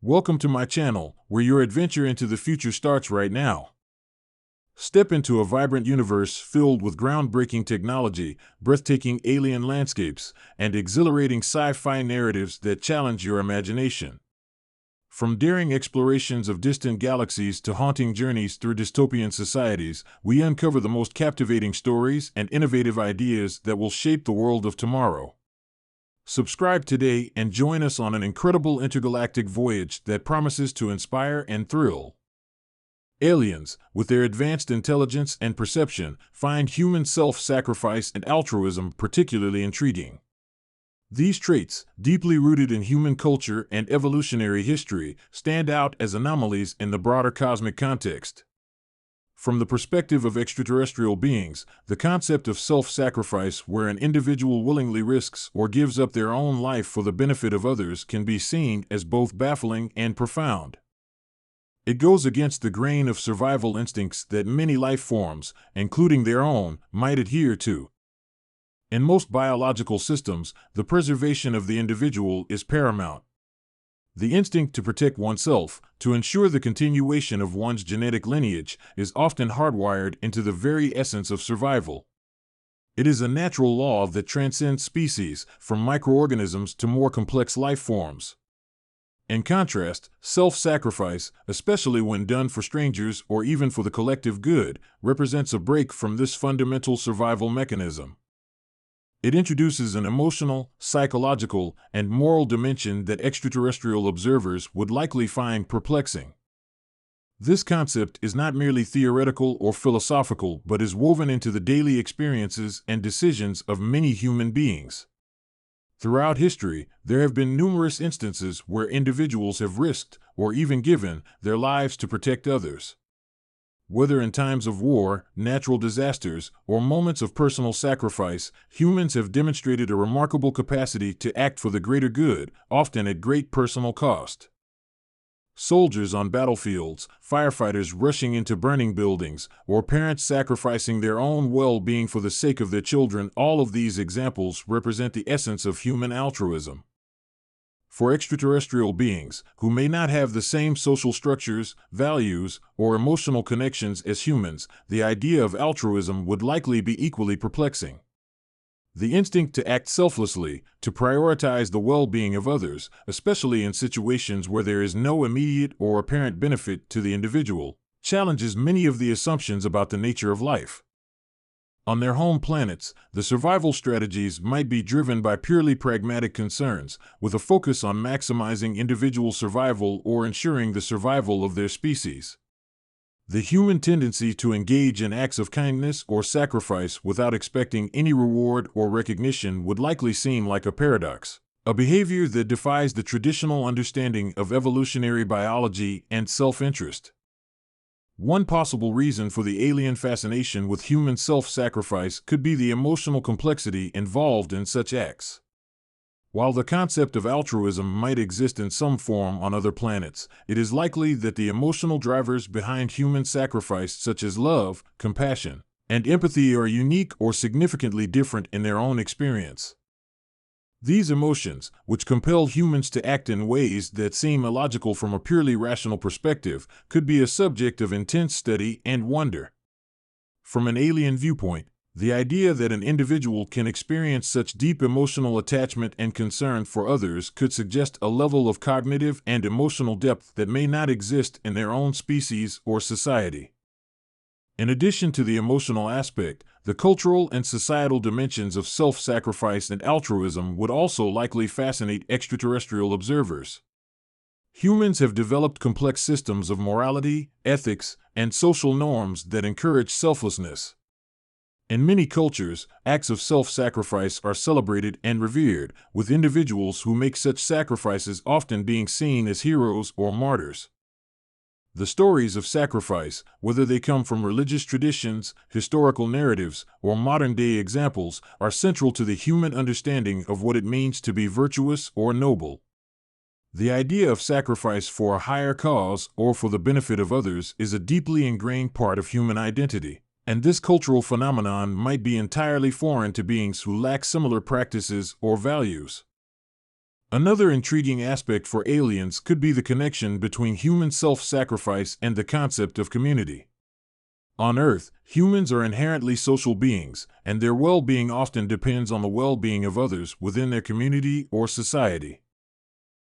Welcome to my channel, where your adventure into the future starts right now. Step into a vibrant universe filled with groundbreaking technology, breathtaking alien landscapes, and exhilarating sci-fi narratives that challenge your imagination. From daring explorations of distant galaxies to haunting journeys through dystopian societies, we uncover the most captivating stories and innovative ideas that will shape the world of tomorrow. Subscribe today and join us on an incredible intergalactic voyage that promises to inspire and thrill. Aliens, with their advanced intelligence and perception, find human self-sacrifice and altruism particularly intriguing. These traits, deeply rooted in human culture and evolutionary history, stand out as anomalies in the broader cosmic context. From the perspective of extraterrestrial beings, the concept of self-sacrifice, where an individual willingly risks or gives up their own life for the benefit of others, can be seen as both baffling and profound. It goes against the grain of survival instincts that many life forms, including their own, might adhere to. In most biological systems, the preservation of the individual is paramount. The instinct to protect oneself, to ensure the continuation of one's genetic lineage, is often hardwired into the very essence of survival. It is a natural law that transcends species, from microorganisms to more complex life forms. In contrast, self-sacrifice, especially when done for strangers or even for the collective good, represents a break from this fundamental survival mechanism. It introduces an emotional, psychological, and moral dimension that extraterrestrial observers would likely find perplexing. This concept is not merely theoretical or philosophical, but is woven into the daily experiences and decisions of many human beings. Throughout history, there have been numerous instances where individuals have risked, or even given, their lives to protect others. Whether in times of war, natural disasters, or moments of personal sacrifice, humans have demonstrated a remarkable capacity to act for the greater good, often at great personal cost. Soldiers on battlefields, firefighters rushing into burning buildings, or parents sacrificing their own well-being for the sake of their children, all of these examples represent the essence of human altruism. For extraterrestrial beings, who may not have the same social structures, values, or emotional connections as humans, the idea of altruism would likely be equally perplexing. The instinct to act selflessly, to prioritize the well-being of others, especially in situations where there is no immediate or apparent benefit to the individual, challenges many of the assumptions about the nature of life. On their home planets, the survival strategies might be driven by purely pragmatic concerns, with a focus on maximizing individual survival or ensuring the survival of their species. The human tendency to engage in acts of kindness or sacrifice without expecting any reward or recognition would likely seem like a paradox, a behavior that defies the traditional understanding of evolutionary biology and self-interest. One possible reason for the alien fascination with human self-sacrifice could be the emotional complexity involved in such acts. While the concept of altruism might exist in some form on other planets, it is likely that the emotional drivers behind human sacrifice, such as love, compassion, and empathy, are unique or significantly different in their own experience. These emotions, which compel humans to act in ways that seem illogical from a purely rational perspective, could be a subject of intense study and wonder. From an alien viewpoint, the idea that an individual can experience such deep emotional attachment and concern for others could suggest a level of cognitive and emotional depth that may not exist in their own species or society. In addition to the emotional aspect, the cultural and societal dimensions of self-sacrifice and altruism would also likely fascinate extraterrestrial observers. Humans have developed complex systems of morality, ethics, and social norms that encourage selflessness. In many cultures, acts of self-sacrifice are celebrated and revered, with individuals who make such sacrifices often being seen as heroes or martyrs. The stories of sacrifice, whether they come from religious traditions, historical narratives, or modern-day examples, are central to the human understanding of what it means to be virtuous or noble. The idea of sacrifice for a higher cause or for the benefit of others is a deeply ingrained part of human identity, and this cultural phenomenon might be entirely foreign to beings who lack similar practices or values. Another intriguing aspect for aliens could be the connection between human self-sacrifice and the concept of community. On Earth, humans are inherently social beings, and their well-being often depends on the well-being of others within their community or society.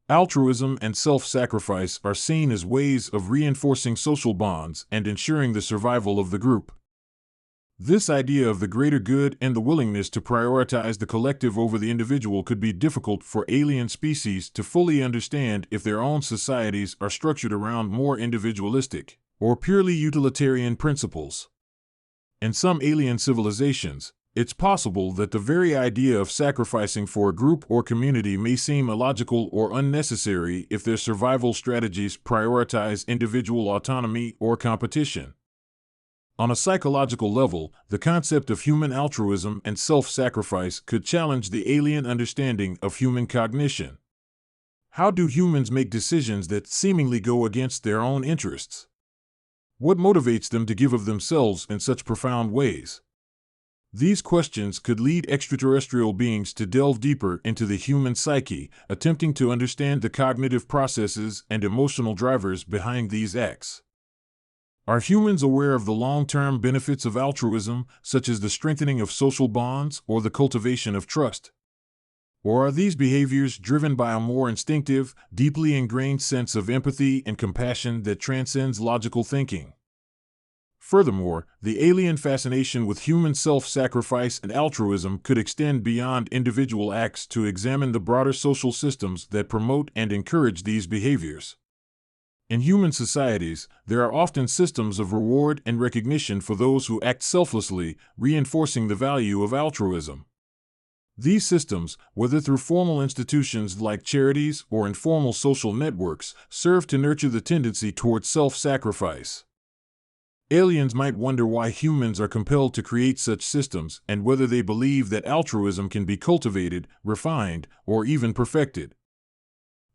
Altruism and self-sacrifice are seen as ways of reinforcing social bonds and ensuring the survival of the group. This idea of the greater good and the willingness to prioritize the collective over the individual could be difficult for alien species to fully understand if their own societies are structured around more individualistic or purely utilitarian principles. In some alien civilizations, it's possible that the very idea of sacrificing for a group or community may seem illogical or unnecessary if their survival strategies prioritize individual autonomy or competition. On a psychological level, the concept of human altruism and self-sacrifice could challenge the alien understanding of human cognition. How do humans make decisions that seemingly go against their own interests? What motivates them to give of themselves in such profound ways? These questions could lead extraterrestrial beings to delve deeper into the human psyche, attempting to understand the cognitive processes and emotional drivers behind these acts. Are humans aware of the long-term benefits of altruism, such as the strengthening of social bonds or the cultivation of trust? Or are these behaviors driven by a more instinctive, deeply ingrained sense of empathy and compassion that transcends logical thinking? Furthermore, the alien fascination with human self-sacrifice and altruism could extend beyond individual acts to examine the broader social systems that promote and encourage these behaviors. In human societies, there are often systems of reward and recognition for those who act selflessly, reinforcing the value of altruism. These systems, whether through formal institutions like charities or informal social networks, serve to nurture the tendency towards self-sacrifice. Aliens might wonder why humans are compelled to create such systems and whether they believe that altruism can be cultivated, refined, or even perfected.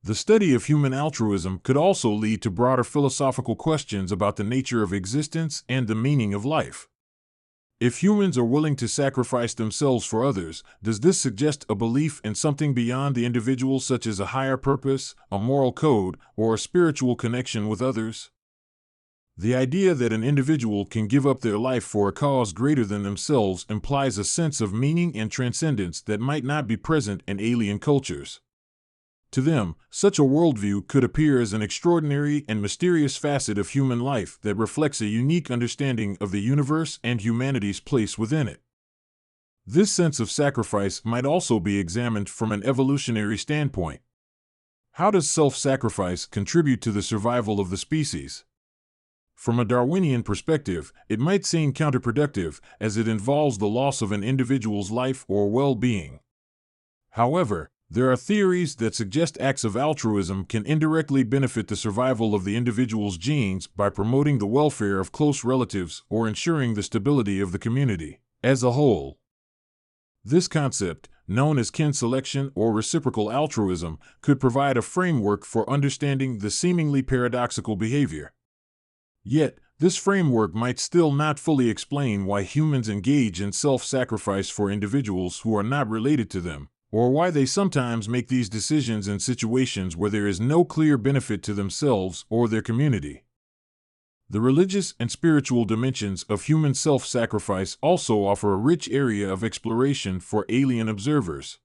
The study of human altruism could also lead to broader philosophical questions about the nature of existence and the meaning of life. If humans are willing to sacrifice themselves for others, does this suggest a belief in something beyond the individual, such as a higher purpose, a moral code, or a spiritual connection with others? The idea that an individual can give up their life for a cause greater than themselves implies a sense of meaning and transcendence that might not be present in alien cultures. To them, such a worldview could appear as an extraordinary and mysterious facet of human life that reflects a unique understanding of the universe and humanity's place within it. This sense of sacrifice might also be examined from an evolutionary standpoint. How does self-sacrifice contribute to the survival of the species? From a Darwinian perspective, it might seem counterproductive, as it involves the loss of an individual's life or well-being. However, there are theories that suggest acts of altruism can indirectly benefit the survival of the individual's genes by promoting the welfare of close relatives or ensuring the stability of the community as a whole. This concept, known as kin selection or reciprocal altruism, could provide a framework for understanding the seemingly paradoxical behavior. Yet, this framework might still not fully explain why humans engage in self-sacrifice for individuals who are not related to them, or why they sometimes make these decisions in situations where there is no clear benefit to themselves or their community. The religious and spiritual dimensions of human self-sacrifice also offer a rich area of exploration for alien observers.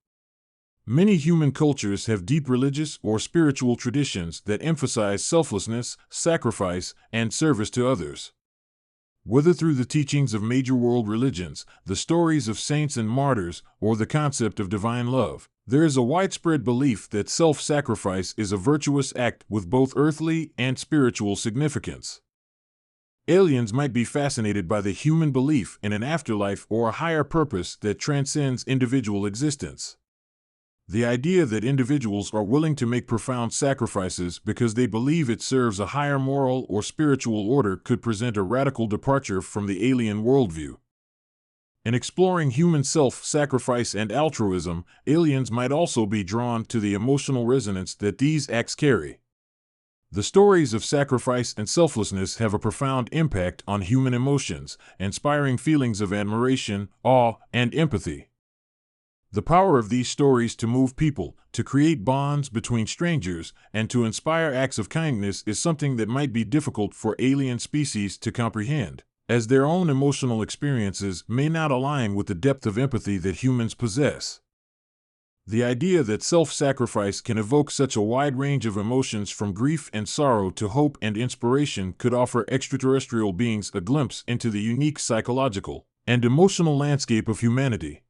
Many human cultures have deep religious or spiritual traditions that emphasize selflessness, sacrifice, and service to others. Whether through the teachings of major world religions, the stories of saints and martyrs, or the concept of divine love, there is a widespread belief that self-sacrifice is a virtuous act with both earthly and spiritual significance. Aliens might be fascinated by the human belief in an afterlife or a higher purpose that transcends individual existence. The idea that individuals are willing to make profound sacrifices because they believe it serves a higher moral or spiritual order could present a radical departure from the alien worldview. In exploring human self-sacrifice and altruism, aliens might also be drawn to the emotional resonance that these acts carry. The stories of sacrifice and selflessness have a profound impact on human emotions, inspiring feelings of admiration, awe, and empathy. The power of these stories to move people, to create bonds between strangers, and to inspire acts of kindness is something that might be difficult for alien species to comprehend, as their own emotional experiences may not align with the depth of empathy that humans possess. The idea that self-sacrifice can evoke such a wide range of emotions from grief and sorrow to hope and inspiration could offer extraterrestrial beings a glimpse into the unique psychological and emotional landscape of humanity.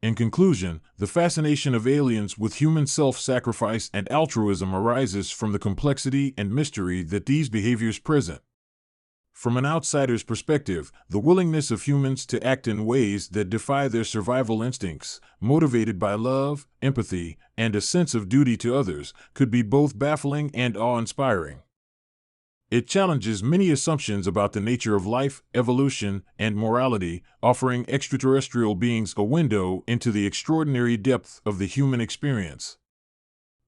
In conclusion, the fascination of aliens with human self-sacrifice and altruism arises from the complexity and mystery that these behaviors present. From an outsider's perspective, the willingness of humans to act in ways that defy their survival instincts, motivated by love, empathy, and a sense of duty to others, could be both baffling and awe-inspiring. It challenges many assumptions about the nature of life, evolution, and morality, offering extraterrestrial beings a window into the extraordinary depth of the human experience.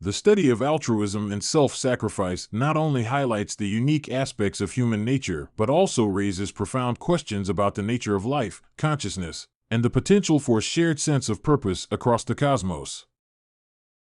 The study of altruism and self-sacrifice not only highlights the unique aspects of human nature, but also raises profound questions about the nature of life, consciousness, and the potential for a shared sense of purpose across the cosmos.